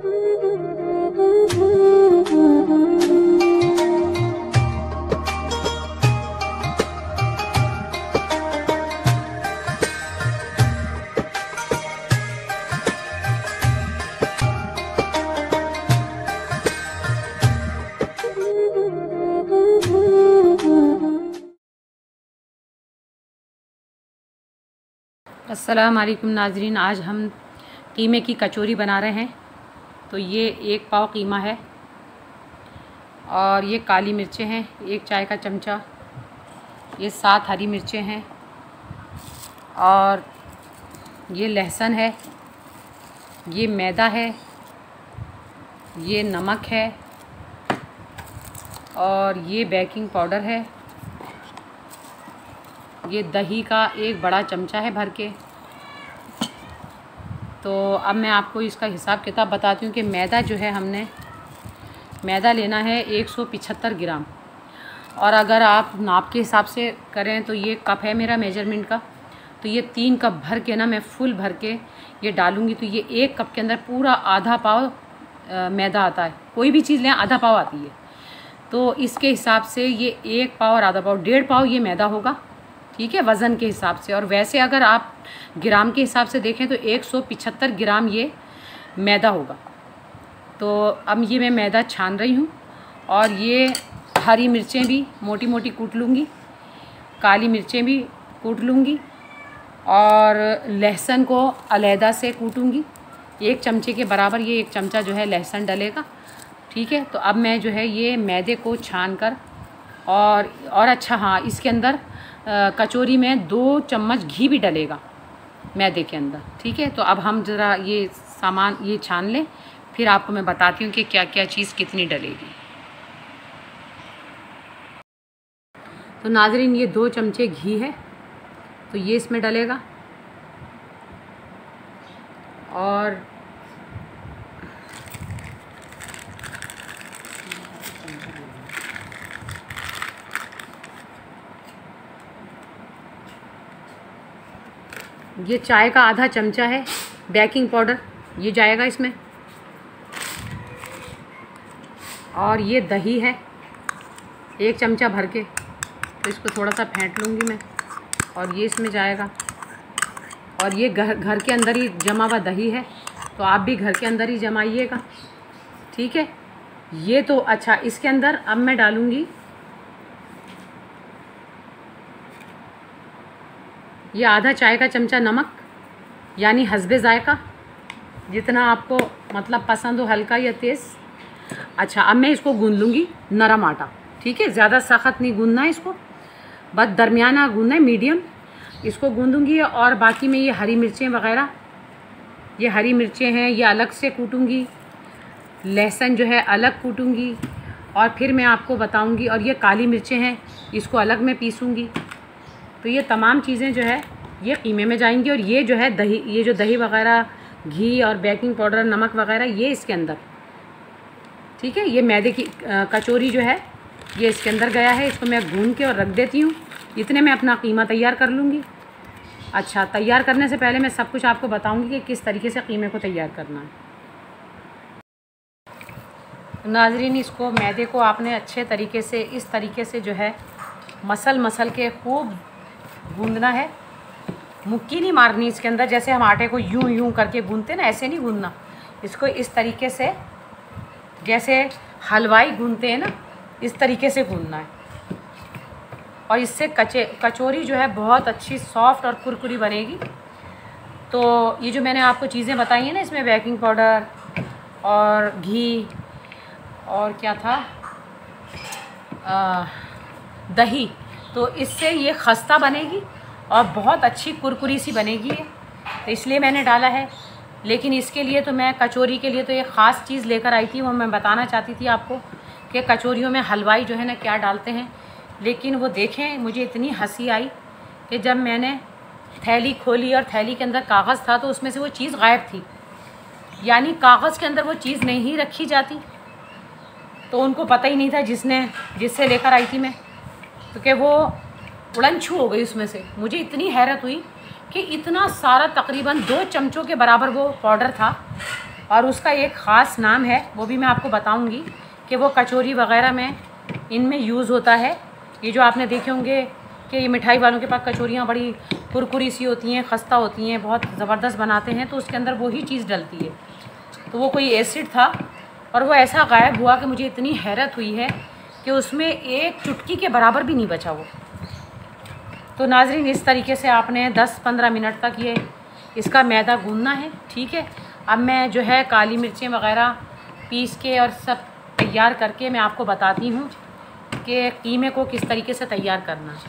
अस्सलाम वालेकुम नाजरीन, आज हम कीमे की कचौरी बना रहे हैं। तो ये 1 पाव कीमा है और ये काली मिर्चें हैं 1 चाय का चमचा, ये 7 हरी मिर्चें हैं और ये लहसुन है, ये मैदा है, ये नमक है और ये बेकिंग पाउडर है, ये दही का 1 बड़ा चमचा है भर के। तो अब मैं आपको इसका हिसाब किताब बताती हूँ कि मैदा जो है, हमने मैदा लेना है 175 ग्राम। और अगर आप नाप के हिसाब से करें तो ये कप है मेरा मेजरमेंट का, तो ये 3 कप भर के ना मैं फुल भर के ये डालूँगी। तो ये 1 कप के अंदर पूरा आधा पाव मैदा आता है। कोई भी चीज़ लें आधा पाव आती है, तो इसके हिसाब से ये 1 पाव और आधा पाव 1.5 पाव ये मैदा होगा, ठीक है, वज़न के हिसाब से। और वैसे अगर आप ग्राम के हिसाब से देखें तो 175 ग्राम ये मैदा होगा। तो अब ये मैं मैदा छान रही हूँ और ये हरी मिर्चें भी मोटी मोटी कूट लूँगी, काली मिर्चें भी कूट लूँगी और लहसुन को अलहदा से कूटूँगी। 1 चमचे के बराबर ये 1 चमचा जो है लहसुन डलेगा, ठीक है। तो अब मैं जो है ये मैदे को छान कर और अच्छा, हाँ, इसके अंदर कचौरी में 2 चम्मच घी भी डलेगा मैदे के अंदर, ठीक है। तो अब हम ज़रा ये सामान ये छान लें, फिर आपको मैं बताती हूँ कि क्या क्या चीज़ कितनी डलेगी। तो नाज़रीन, ये 2 चमचे घी है, तो ये इसमें डलेगा और ये चाय का आधा चमचा है बेकिंग पाउडर, ये जाएगा इसमें। और ये दही है 1 चमचा भर के, तो इसको थोड़ा सा फेंट लूँगी मैं और ये इसमें जाएगा। और ये घर के अंदर ही जमा हुआ दही है, तो आप भी घर के अंदर ही जमाइएगा, ठीक है। ये तो अच्छा, इसके अंदर अब मैं डालूँगी ये आधा चाय का चमचा नमक, यानी हस्बे ज़ायक़ा, जितना आपको मतलब पसंद हो, हल्का या तेज़। अच्छा, अब मैं इसको गूंद लूँगी नरम आटा, ठीक है, ज़्यादा सख्त नहीं गूंदना है इसको, बस दरमियाना गूंदना है, मीडियम इसको गूंदूँगी। और बाकी में ये हरी मिर्चें वग़ैरह, ये हरी मिर्चें हैं ये अलग से कूटूँगी, लहसुन जो है अलग कूटूँगी और फिर मैं आपको बताऊँगी। और ये काली मिर्चें हैं, इसको अलग मैं पीसूँगी। तो ये तमाम चीज़ें जो है ये कीमे में जाएंगी। और ये जो है दही, ये जो दही वग़ैरह, घी और बेकिंग पाउडर, नमक वग़ैरह, ये इसके अंदर, ठीक है। ये मैदे की कचौरी जो है ये इसके अंदर गया है, इसको मैं गूंद के और रख देती हूँ। इतने में अपना कीमा तैयार कर लूँगी। अच्छा, तैयार करने से पहले मैं सब कुछ आपको बताऊँगी कि किस तरीके से कीमे को तैयार करना है। नाज़रीन, इसको मैदे को आपने अच्छे तरीके से इस तरीके से जो है मसल के खूब गूंदना है। मुक्की नहीं मारनी इसके अंदर, जैसे हम आटे को यूं करके गूंदते ना, ऐसे नहीं गूंदना इसको। इस तरीके से जैसे हलवाई गूंदते हैं ना, इस तरीके से गूंदना है। और इससे कचौरी जो है बहुत अच्छी सॉफ्ट और कुरकुरी बनेगी। तो ये जो मैंने आपको चीज़ें बताई हैं ना, इसमें बेकिंग पाउडर और घी और क्या था, दही, तो इससे ये खस्ता बनेगी और बहुत अच्छी कुरकुरी सी बनेगी ये, तो इसलिए मैंने डाला है। लेकिन इसके लिए तो मैं कचौरी के लिए तो एक ख़ास चीज़ लेकर आई थी, वो मैं बताना चाहती थी आपको कि कचौरियों में हलवाई जो है ना क्या डालते हैं। लेकिन वो देखें, मुझे इतनी हंसी आई कि जब मैंने थैली खोली और थैली के अंदर कागज़ था, तो उसमें से वो चीज़ गायब थी, यानी कागज़ के अंदर वो चीज़ नहीं रखी जाती। तो उनको पता ही नहीं था जिससे लेकर आई थी मैं, क्योंकि वो उड़नछू हो गई उसमें से। मुझे इतनी हैरत हुई कि इतना सारा तकरीबन 2 चमचों के बराबर वो पाउडर था और उसका एक ख़ास नाम है, वो भी मैं आपको बताऊंगी कि वो कचौरी वग़ैरह में इनमें यूज़ होता है। ये जो आपने देखे होंगे कि ये मिठाई वालों के पास कचौरियाँ बड़ी कुरकुरी सी होती हैं, खस्ता होती हैं, बहुत ज़बरदस्त बनाते हैं, तो उसके अंदर वही चीज़ डलती है। तो वो कोई एसिड था और वो ऐसा गायब हुआ कि मुझे इतनी हैरत हुई है कि उसमें एक चुटकी के बराबर भी नहीं बचा वो। तो नाज़रीन, इस तरीके से आपने 10-15 मिनट तक ये इसका मैदा गूंदना है, ठीक है। अब मैं जो है काली मिर्चें वग़ैरह पीस के और सब तैयार करके मैं आपको बताती हूँ कि कीमे को किस तरीके से तैयार करना है।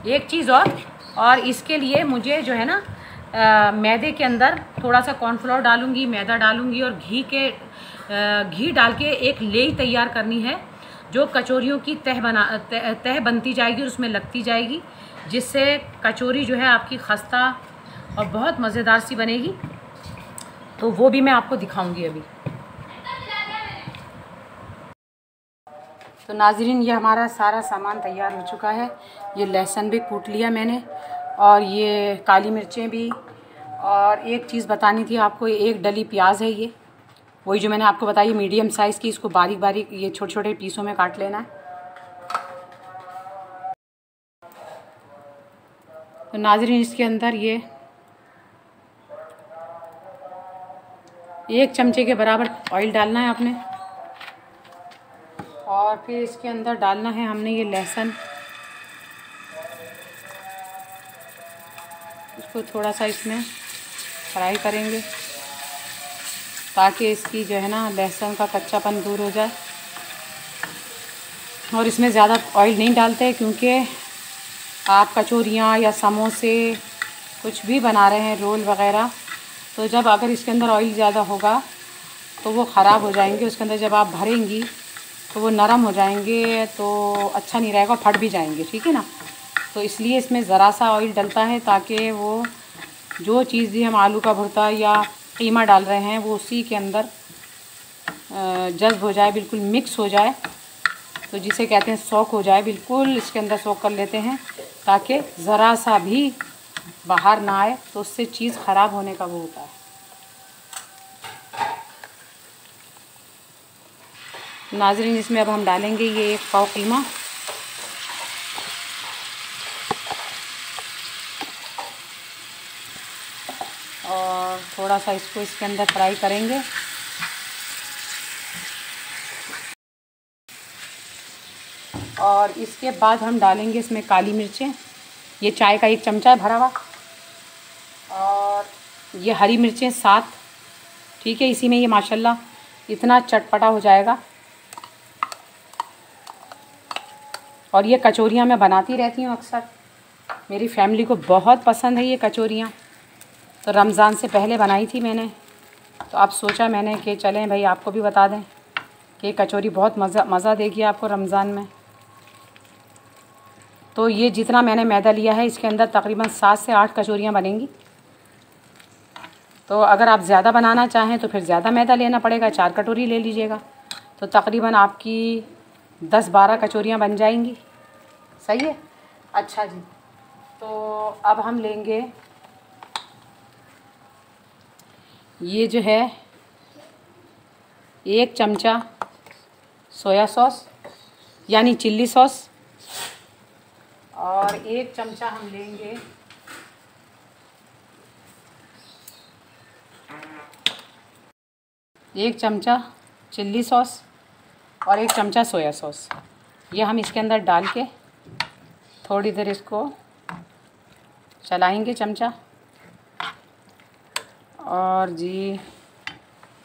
एक चीज़ और इसके लिए मुझे जो है ना मैदे के अंदर थोड़ा सा कॉर्नफ्लोर डालूँगी, मैदा डालूँगी और घी डाल के एक लेई तैयार करनी है जो कचौरियों की तह बनती जाएगी और उसमें लगती जाएगी, जिससे कचौरी जो है आपकी खस्ता और बहुत मज़ेदार सी बनेगी। तो वो भी मैं आपको दिखाऊंगी अभी। तो नाज़रीन, ये हमारा सारा सामान तैयार हो चुका है। ये लहसुन भी कूट लिया मैंने और ये काली मिर्चें भी, और एक चीज़ बतानी थी आपको, एक डली प्याज है, ये वही जो मैंने आपको बताई मीडियम साइज़ की, इसको बारीक बारीक ये छोटे छोटे पीसों में काट लेना है। तो नाज़रीन, इसके अंदर ये 1 चमचे के बराबर ऑयल डालना है आपने, और फिर इसके अंदर डालना है हमने ये लहसुन। इसको थोड़ा सा इसमें फ्राई करेंगे ताकि इसकी जो है ना लहसुन का कच्चापन दूर हो जाए। और इसमें ज़्यादा ऑयल नहीं डालते क्योंकि आप कचौरियाँ या समोसे कुछ भी बना रहे हैं, रोल वग़ैरह, तो जब अगर इसके अंदर ऑयल ज़्यादा होगा तो वो ख़राब हो जाएंगे। उसके अंदर जब आप भरेंगी तो वो नरम हो जाएंगे, तो अच्छा नहीं रहेगा, फट भी जाएंगे, ठीक है ना। तो इसलिए इसमें ज़रा सा ऑयल डलता है ताकि वो जो चीज़ भी हम आलू का भुर्ता या कीमा डाल रहे हैं वो उसी के अंदर जज़्ब हो जाए, बिल्कुल मिक्स हो जाए, तो जिसे कहते हैं सोक हो जाए, बिल्कुल इसके अंदर सोक कर लेते हैं ताकि ज़रा सा भी बाहर ना आए, तो उससे चीज़ ख़राब होने का वो होता है। नाज़रीन, इसमें अब हम डालेंगे ये 1 पाव कीमा, और थोड़ा सा इसको इसके अंदर फ्राई करेंगे। और इसके बाद हम डालेंगे इसमें काली मिर्चें, ये चाय का 1 चमचा है भरा हुआ, और ये हरी मिर्चें 7, ठीक है। इसी में ये माशाल्लाह इतना चटपटा हो जाएगा। और ये कचौरियाँ मैं बनाती रहती हूँ अक्सर, मेरी फैमिली को बहुत पसंद है ये कचौरियाँ। तो रमज़ान से पहले बनाई थी मैंने, तो अब सोचा मैंने कि चलें भाई आपको भी बता दें कि कचौरी बहुत मज़ा देगी आपको रमज़ान में। तो ये जितना मैंने मैदा लिया है इसके अंदर तकरीबन 7 से 8 कचौरियाँ बनेंगी। तो अगर आप ज़्यादा बनाना चाहें तो फिर ज़्यादा मैदा लेना पड़ेगा, 4 कटोरी ले लीजिएगा, तो तकरीबन आपकी 10-12 कचौरियाँ बन जाएंगी। सही है, अच्छा जी। तो अब हम लेंगे ये जो है 1 चमचा सोया सॉस यानी चिल्ली सॉस, और 1 चमचा हम लेंगे एक चमचा चिल्ली सॉस और 1 चमचा सोया सॉस। ये हम इसके अंदर डाल के थोड़ी देर इसको चलाएंगे चमचा। और जी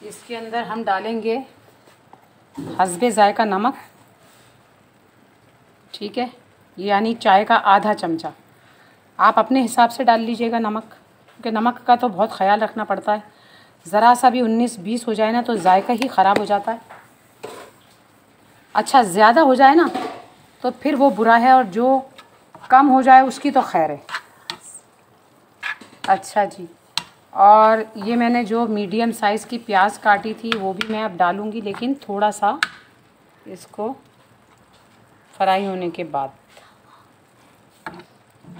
इसके अंदर हम डालेंगे हस्बे ज़ायका नमक, ठीक है, यानी चाय का आधा चमचा। आप अपने हिसाब से डाल लीजिएगा नमक, क्योंकि नमक का तो बहुत ख्याल रखना पड़ता है। ज़रा सा भी 19-20 हो जाए ना तो जायका ही ख़राब हो जाता है। अच्छा, ज़्यादा हो जाए ना तो फिर वो बुरा है, और जो कम हो जाए उसकी तो खैर है। अच्छा जी, और ये मैंने जो मीडियम साइज़ की प्याज काटी थी वो भी मैं अब डालूँगी, लेकिन थोड़ा सा इसको फ्राई होने के बाद,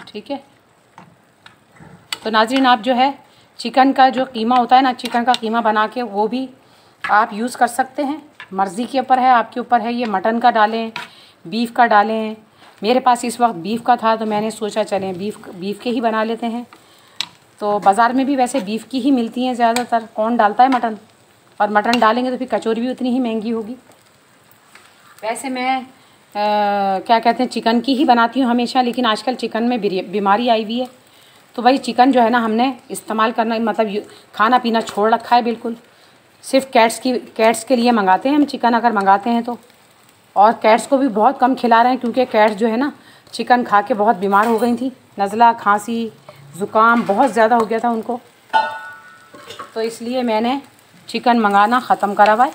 ठीक है। तो नाज़रीन, आप जो है चिकन का जो कीमा होता है ना, चिकन का कीमा बना के वो भी आप यूज़ कर सकते हैं, मर्ज़ी के ऊपर है, आपके ऊपर है। ये मटन का डालें, बीफ का डालें। मेरे पास इस वक्त बीफ का था तो मैंने सोचा चलें बीफ के ही बना लेते हैं। तो बाज़ार में भी वैसे बीफ की ही मिलती हैं ज़्यादातर, कौन डालता है मटन, और मटन डालेंगे तो फिर कचौरी भी उतनी ही महंगी होगी। वैसे मैं क्या कहते हैं, चिकन की ही बनाती हूँ हमेशा, लेकिन आजकल चिकन में बीमारी आई हुई है, तो भाई चिकन जो है ना हमने इस्तेमाल करना, मतलब खाना पीना छोड़ रखा है बिल्कुल। सिर्फ कैट्स के लिए मंगाते हैं हम चिकन, अगर मंगाते हैं तो। और कैट्स को भी बहुत कम खिला रहे हैं, क्योंकि कैट्स जो है ना चिकन खा के बहुत बीमार हो गई थी, नज़ला, खांसी, ज़ुकाम बहुत ज़्यादा हो गया था उनको। तो इसलिए मैंने चिकन मंगाना ख़त्म करा हुआ है।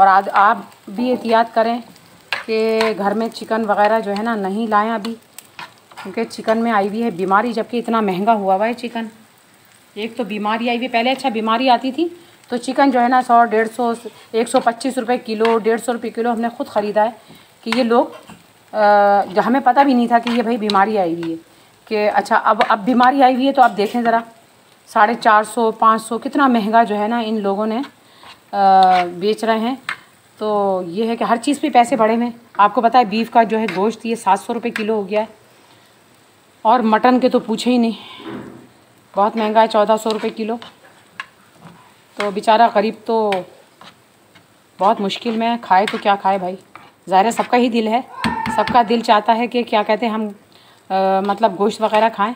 और आज आप भी एहतियात करें कि घर में चिकन वगैरह जो है ना नहीं लाएं अभी, क्योंकि चिकन में आई हुई है बीमारी, जबकि इतना महंगा हुआ हुआ है चिकन। एक तो बीमारी आई हुई, पहले अच्छा बीमारी आती थी तो चिकन जो है ना 100, 150, 125 रुपये किलो, 150 रुपये किलो हमने ख़ुद ख़रीदा है। कि ये लोग हमें पता भी नहीं था कि ये भाई बीमारी आई हुई है, कि अच्छा अब बीमारी आई हुई है। तो आप देखें ज़रा 450, 500 कितना महंगा जो है ना इन लोगों ने बेच रहे हैं। तो ये है कि हर चीज़ पे पैसे बढ़े हुए। आपको पता है बीफ का जो है गोश्त ये 700 रुपये किलो हो गया है, और मटन के तो पूछे ही नहीं, बहुत महंगा है, 1400 रुपये किलो। तो बेचारा गरीब तो बहुत मुश्किल में खाए तो क्या खाए भाई। ज़ाहिर है सबका ही दिल है, सबका दिल चाहता है कि क्या कहते हैं हम मतलब गोश्त वगैरह खाएं।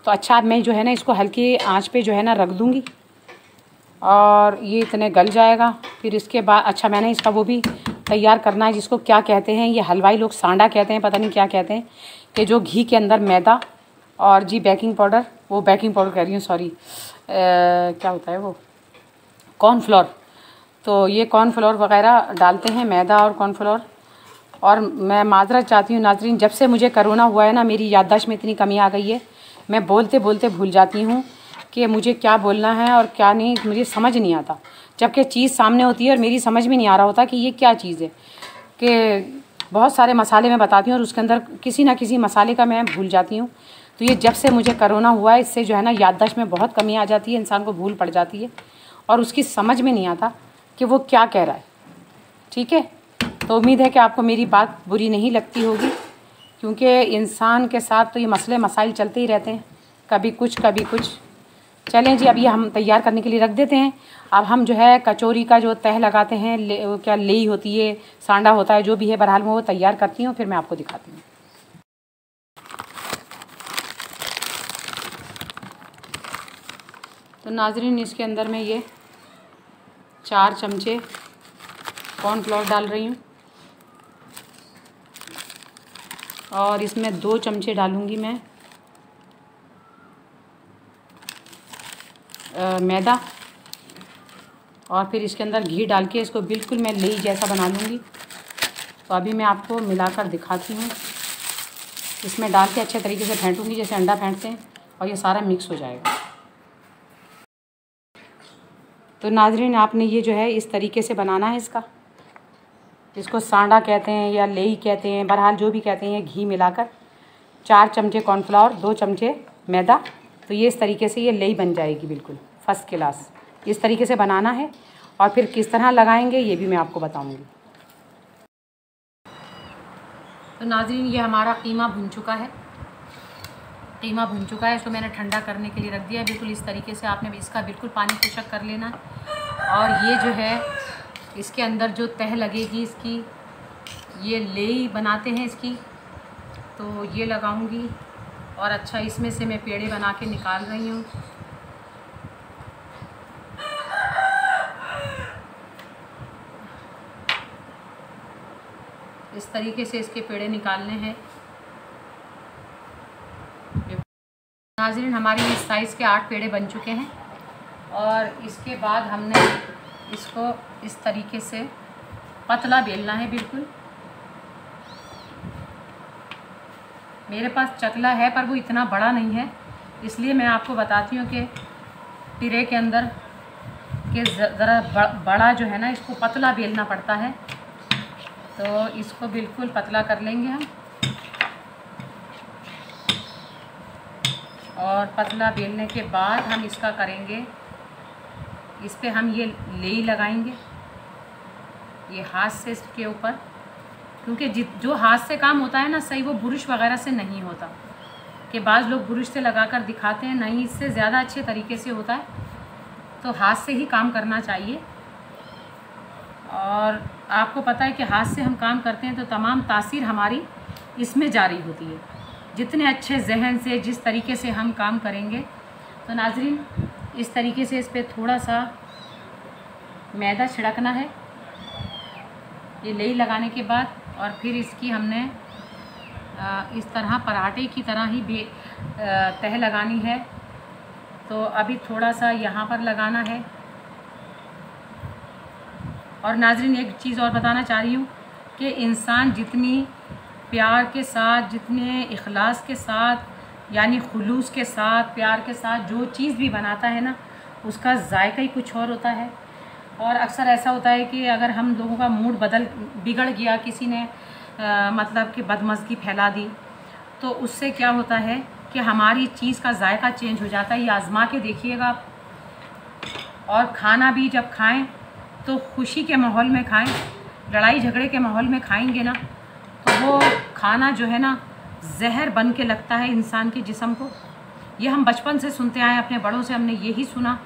तो अच्छा अब मैं जो है ना इसको हल्की आंच पे जो है ना रख दूँगी, और ये इतने गल जाएगा। फिर इसके बाद अच्छा मैंने इसका वो भी तैयार करना है, जिसको क्या कहते हैं, ये हलवाई लोग सांडा कहते हैं, पता नहीं क्या कहते हैं, कि जो घी के अंदर मैदा और जी बेकिंग पाउडर, वो बेकिंग पाउडर कह रही हूँ सॉरी, क्या होता है वो, कॉर्नफ्लोर। तो ये कॉर्नफ्लोर वगैरह डालते हैं, मैदा और कॉर्नफ्लोर। और मैं माजरत चाहती हूँ नाज़रीन, जब से मुझे कोरोना हुआ है ना मेरी याददाश्त में इतनी कमी आ गई है, मैं बोलते बोलते भूल जाती हूँ कि मुझे क्या बोलना है और क्या नहीं, मुझे समझ नहीं आता। जबकि चीज़ सामने होती है और मेरी समझ में नहीं आ रहा होता कि ये क्या चीज़ है। कि बहुत सारे मसाले मैं बताती हूँ और उसके अंदर किसी ना किसी मसाले का मैं भूल जाती हूँ। तो ये जब से मुझे कोरोना हुआ है, इससे जो है ना याददाश्त में बहुत कमी आ जाती है, इंसान को भूल पड़ जाती है और उसकी समझ में नहीं आता कि वो क्या कह रहा है। ठीक है, तो उम्मीद है कि आपको मेरी बात बुरी नहीं लगती होगी, क्योंकि इंसान के साथ तो ये मसले मसाइल चलते ही रहते हैं, कभी कुछ कभी कुछ। चलें जी, अब ये हम तैयार करने के लिए रख देते हैं। अब हम जो है कचौरी का जो तह लगाते हैं, क्या लेई होती है, सांडा होता है, जो भी है, बहरहाल मैं वो तैयार करती हूँ, फिर मैं आपको दिखाती हूँ। तो नाज़रीन इसके अंदर मैं ये 4 चमचे कॉर्नफ्लोर डाल रही हूँ, और इसमें 2 चमचे डालूँगी मैं मैदा, और फिर इसके अंदर घी डाल के इसको बिल्कुल मैं लेई जैसा बना लूँगी। तो अभी मैं आपको मिलाकर दिखाती हूँ। इसमें डाल के अच्छे तरीके से फेंटूँगी जैसे अंडा फेंटते हैं, और ये सारा मिक्स हो जाएगा। तो नाज़रीन आपने ये जो है इस तरीके से बनाना है इसको सांडा कहते हैं या लेई कहते हैं, बहरहाल जो भी कहते हैं, घी मिलाकर 4 चमचे कॉर्नफ्लावर, 2 चमचे मैदा। तो ये इस तरीके से ये लेई बन जाएगी बिल्कुल फर्स्ट क्लास। इस तरीके से बनाना है, और फिर किस तरह लगाएंगे ये भी मैं आपको बताऊंगी। तो नाज़रीन ये हमारा कीमा भुन चुका है, इसको मैंने ठंडा करने के लिए रख दिया है। बिल्कुल इस तरीके से आपने इसका बिल्कुल पानी खुशक कर लेना है। और ये जो है इसके अंदर जो तह लगेगी इसकी, ये लेई बनाते हैं इसकी, तो ये लगाऊंगी। और अच्छा इसमें से मैं पेड़े बना के निकाल रही हूँ। इस तरीके से इसके पेड़े निकालने हैं। नाज़रीन हमारे इस साइज़ के 8 पेड़े बन चुके हैं, और इसके बाद हमने इसको इस तरीके से पतला बेलना है बिल्कुल। मेरे पास चकला है पर वो इतना बड़ा नहीं है, इसलिए मैं आपको बताती हूँ कि टिरे के अंदर के ज़रा बड़ा जो है ना इसको पतला बेलना पड़ता है। तो इसको बिल्कुल पतला कर लेंगे हम, और पतला बेलने के बाद हम इसका करेंगे, इस पे हम ये लेई लगाएंगे ये हाथ से इसके ऊपर, क्योंकि जो हाथ से काम होता है ना सही, वो बुरुश वगैरह से नहीं होता। कि बाज़ लोग बुरुश से लगाकर दिखाते हैं, नहीं, इससे ज़्यादा अच्छे तरीके से होता है। तो हाथ से ही काम करना चाहिए। और आपको पता है कि हाथ से हम काम करते हैं तो तमाम तासीर हमारी इसमें जारी होती है। जितने अच्छे जहन से जिस तरीके से हम काम करेंगे। तो नाज़रीन, इस तरीके से इस पर थोड़ा सा मैदा छिड़कना है ये लेई लगाने के बाद, और फिर इसकी हमने इस तरह पराठे की तरह ही तह लगानी है। तो अभी थोड़ा सा यहाँ पर लगाना है। और नाज़रीन, एक चीज़ और बताना चाह रही हूँ कि इंसान जितनी प्यार के साथ, जितने इखलास के साथ, यानी खुलूस के साथ, प्यार के साथ जो चीज़ भी बनाता है ना, उसका जायका ही कुछ और होता है। और अक्सर ऐसा होता है कि अगर हम लोगों का मूड बिगड़ गया, किसी ने मतलब कि बदमज़गी फैला दी, तो उससे क्या होता है कि हमारी चीज़ का जायका चेंज हो जाता है। ये आज़मा के देखिएगा आप। और खाना भी जब खाएं तो खुशी के माहौल में खाएं। लड़ाई झगड़े के माहौल में खाएंगे ना तो वो खाना जो है ना जहर बन के लगता है इंसान के जिस्म को। ये हम बचपन से सुनते आए, अपने बड़ों से हमने यही सुना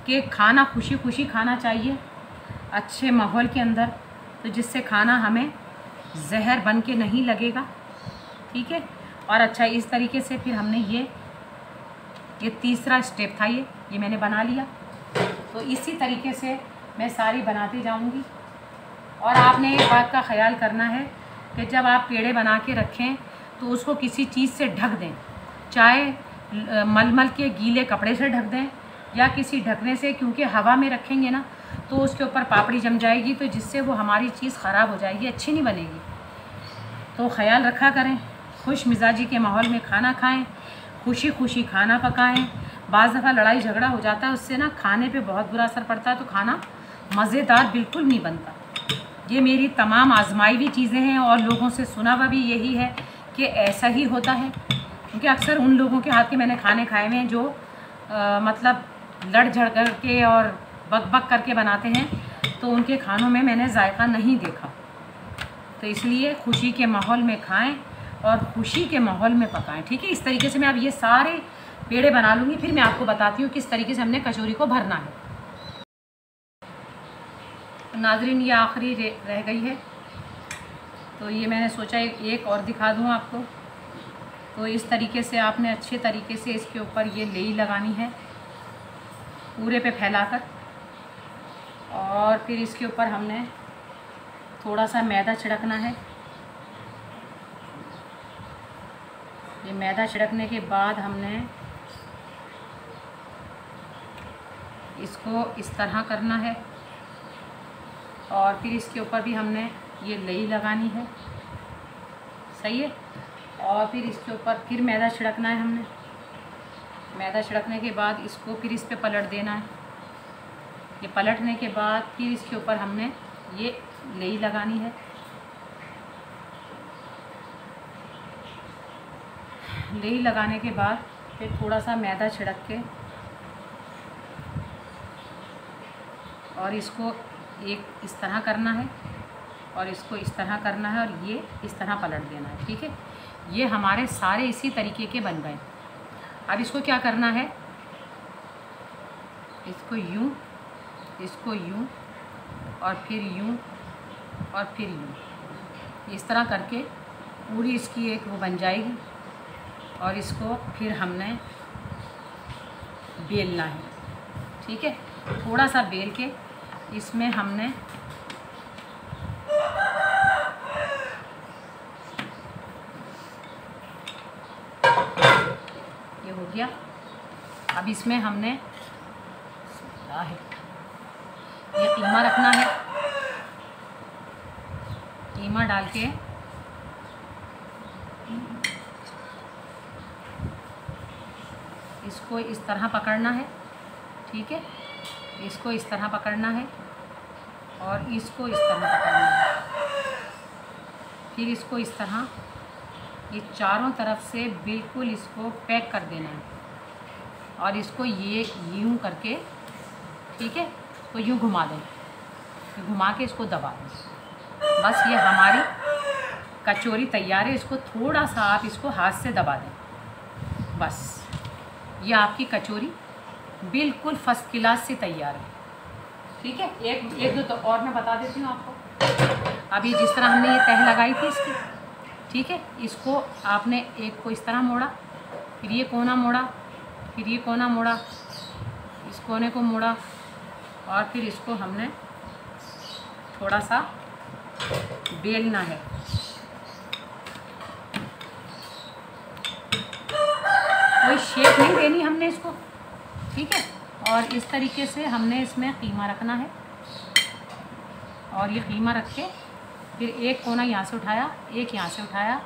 कि खाना खुशी खुशी खाना चाहिए, अच्छे माहौल के अंदर, तो जिससे खाना हमें जहर बन के नहीं लगेगा। ठीक है। और अच्छा, इस तरीके से फिर हमने ये तीसरा स्टेप था, ये मैंने बना लिया। तो इसी तरीके से मैं सारी बनाती जाऊंगी। और आपने एक बात का ख्याल करना है कि जब आप पेड़े बना के रखें तो उसको किसी चीज़ से ढक दें, चाहे मलमल के गीले कपड़े से ढक दें या किसी ढकने से, क्योंकि हवा में रखेंगे ना तो उसके ऊपर पापड़ी जम जाएगी, तो जिससे वो हमारी चीज़ ख़राब हो जाएगी, अच्छी नहीं बनेगी। तो ख्याल रखा करें, खुश मिजाजी के माहौल में खाना खाएं, खुशी खुशी खाना पकाएं। बाज़ दफ़ा लड़ाई झगड़ा हो जाता है, उससे ना खाने पे बहुत बुरा असर पड़ता है, तो खाना मज़ेदार बिल्कुल नहीं बनता। ये मेरी तमाम आजमाई हुई चीज़ें हैं और लोगों से सुना हुआ भी यही है कि ऐसा ही होता है। क्योंकि अक्सर उन लोगों के हाथ के मैंने खाने खाए हुए हैं जो मतलब लड़ झड़ कर के और बक बक करके बनाते हैं, तो उनके खानों में मैंने जायका नहीं देखा। तो इसलिए खुशी के माहौल में खाएं और खुशी के माहौल में पकाएं। ठीक है। इस तरीके से मैं अब ये सारे पेड़े बना लूँगी, फिर मैं आपको बताती हूँ किस तरीके से हमने कचौरी को भरना है। नाज़रीन, ये आखिरी रह गई है, तो ये मैंने सोचा एक और दिखा दूँ आपको। तो इस तरीके से आपने अच्छे तरीके से इसके ऊपर ये लेई लगानी है पूरे पे फैलाकर, और फिर इसके ऊपर हमने थोड़ा सा मैदा छिड़कना है। ये मैदा छिड़कने के बाद हमने इसको इस तरह करना है, और फिर इसके ऊपर भी हमने ये लेई लगानी है। सही है। और फिर इसके ऊपर फिर मैदा छिड़कना है हमने। मैदा छिड़कने के बाद इसको फिर इस पे पलट देना है। ये पलटने के बाद फिर इसके ऊपर हमने ये लेई लगानी है। लेई लगाने के बाद फिर थोड़ा सा मैदा छिड़क के और इसको एक इस तरह करना है और इसको इस तरह करना है और ये इस तरह पलट देना है। ठीक है। ये हमारे सारे इसी तरीके के बन गए। अब इसको क्या करना है, इसको यूं, इसको यूं और फिर यूं और फिर यूं, इस तरह करके पूरी इसकी एक वो बन जाएगी। और इसको फिर हमने बेलना है। ठीक है। थोड़ा सा बेल के इसमें हमने ये हो गया। अब इसमें हमने ये कीमा रखना है। कीमा डाल के इसको इस तरह पकड़ना है। ठीक है। इसको इस तरह पकड़ना है और इसको इस तरह पकड़ना है। फिर इसको इस तरह ये चारों तरफ से बिल्कुल इसको पैक कर देना है। और इसको ये यूँ करके, ठीक है, तो यूँ घुमा दें, घुमा के इसको दबा दें। बस ये हमारी कचौरी तैयार है। इसको थोड़ा सा आप इसको हाथ से दबा दें, बस ये आपकी कचौरी बिल्कुल फर्स्ट क्लास से तैयार है। ठीक है, एक दो तो और मैं बता देती हूँ आपको। अभी जिस तरह हमने ये तह लगाई थी इसकी, ठीक है, इसको आपने एक को इस तरह मोड़ा, फिर ये कोना मोड़ा, फिर ये कोना मोड़ा, इस कोने को मोड़ा, और फिर इसको हमने थोड़ा सा बेलना है। कोई शेप नहीं देनी हमने इसको, ठीक है। और इस तरीके से हमने इसमें कीमा रखना है, और ये कीमा रख के फिर एक कोना यहाँ से उठाया, एक यहाँ से उठाया,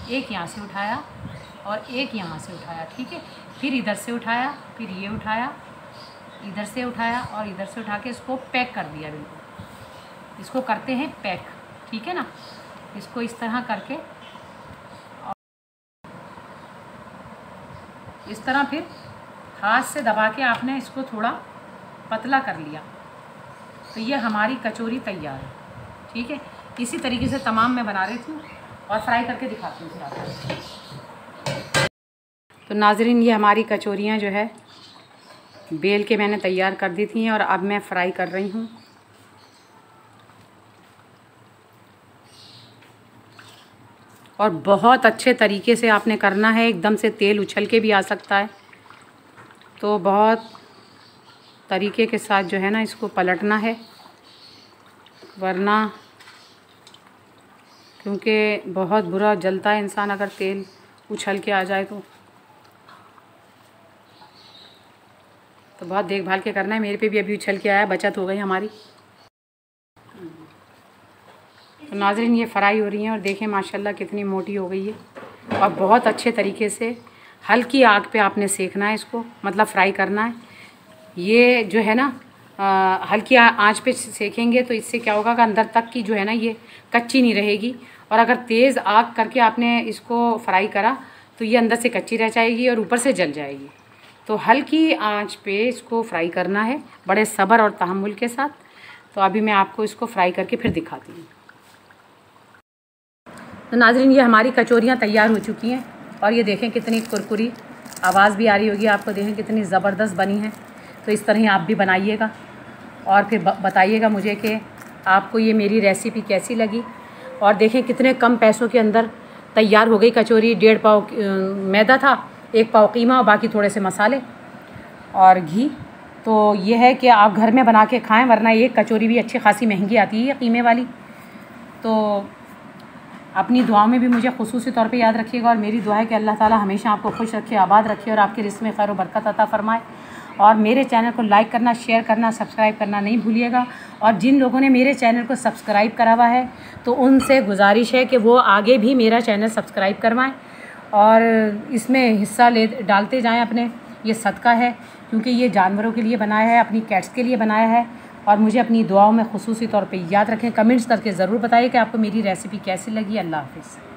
एक यहाँ से उठाया, और एक यहाँ से उठाया, ठीक है। फिर इधर से उठाया, फिर ये उठाया, इधर से उठाया, और इधर से उठा के इसको पैक कर दिया बिल्कुल। इसको करते हैं पैक, ठीक है ना। इसको इस तरह करके, इस तरह फिर हाथ से दबा के आपने इसको थोड़ा पतला कर लिया, तो ये हमारी कचौरी तैयार है, ठीक है। इसी तरीके से तमाम मैं बना रही थी और फ्राई करके दिखाती हूँ फिर आपको। तो नाज़रीन, ये हमारी कचौरियाँ जो है बेल के मैंने तैयार कर दी थी, और अब मैं फ्राई कर रही हूँ। और बहुत अच्छे तरीके से आपने करना है, एकदम से तेल उछल के भी आ सकता है, तो बहुत तरीके के साथ जो है ना इसको पलटना है, वरना क्योंकि बहुत बुरा जलता है इंसान अगर तेल उछल के आ जाए तो बहुत देखभाल के करना है। मेरे पे भी अभी उछल के आया, बचत हो गई हमारी। तो नाज़रीन, ये फ्राई हो रही हैं और देखें माशाल्लाह कितनी मोटी हो गई है, और बहुत अच्छे तरीके से हल्की आग पे आपने सेकना है इसको, मतलब फ्राई करना है। ये जो है ना हल्की आंच पे सेकेंगे तो इससे क्या होगा कि अंदर तक की जो है ना ये कच्ची नहीं रहेगी, और अगर तेज़ आग करके आपने इसको फ्राई करा तो ये अंदर से कच्ची रह जाएगी और ऊपर से जल जाएगी। तो हल्की आंच पे इसको फ्राई करना है, बड़े सब्र और तहम्मुल के साथ। तो अभी मैं आपको इसको फ्राई करके फिर दिखाती हूँ। तो नाज़रीन, ये हमारी कचौरियाँ तैयार हो चुकी हैं, और ये देखें कितनी कुरकुरी, आवाज़ भी आ रही होगी आपको, देखें कितनी ज़बरदस्त बनी है। तो इस तरह आप भी बनाइएगा और फिर बताइएगा मुझे कि आपको ये मेरी रेसिपी कैसी लगी। और देखें कितने कम पैसों के अंदर तैयार हो गई कचौरी। 1.5 पाव मैदा था, 1 पाव कीमा, और बाकी थोड़े से मसाले और घी। तो ये है कि आप घर में बना के खाएं, वरना एक कचौरी भी अच्छी खासी महंगी आती है कीमे वाली। तो अपनी दुआओं में भी मुझे ख़ुसूसी तौर पे याद रखिएगा, और मेरी दुआ है कि अल्लाह ताला हमेशा आपको खुश रखे, आबाद रखे, और आपके रिज़्क़ में खैर व बरकत अता फ़रमाए। और मेरे चैनल को लाइक करना, शेयर करना, सब्सक्राइब करना नहीं भूलिएगा। और जिन लोगों ने मेरे चैनल को सब्सक्राइब करा हुआ है तो उनसे गुजारिश है कि वो आगे भी मेरा चैनल सब्सक्राइब करवाएं और इसमें हिस्सा डालते जाएं अपने। ये सदका है, क्योंकि ये जानवरों के लिए बनाया है, अपनी कैट्स के लिए बनाया है। और मुझे अपनी दुआओं में ख़ुसूसी तौर पे याद रखें। कमेंट्स करके ज़रूर बताइए कि आपको मेरी रेसिपी कैसी लगी। अल्लाह हाफ़िज़।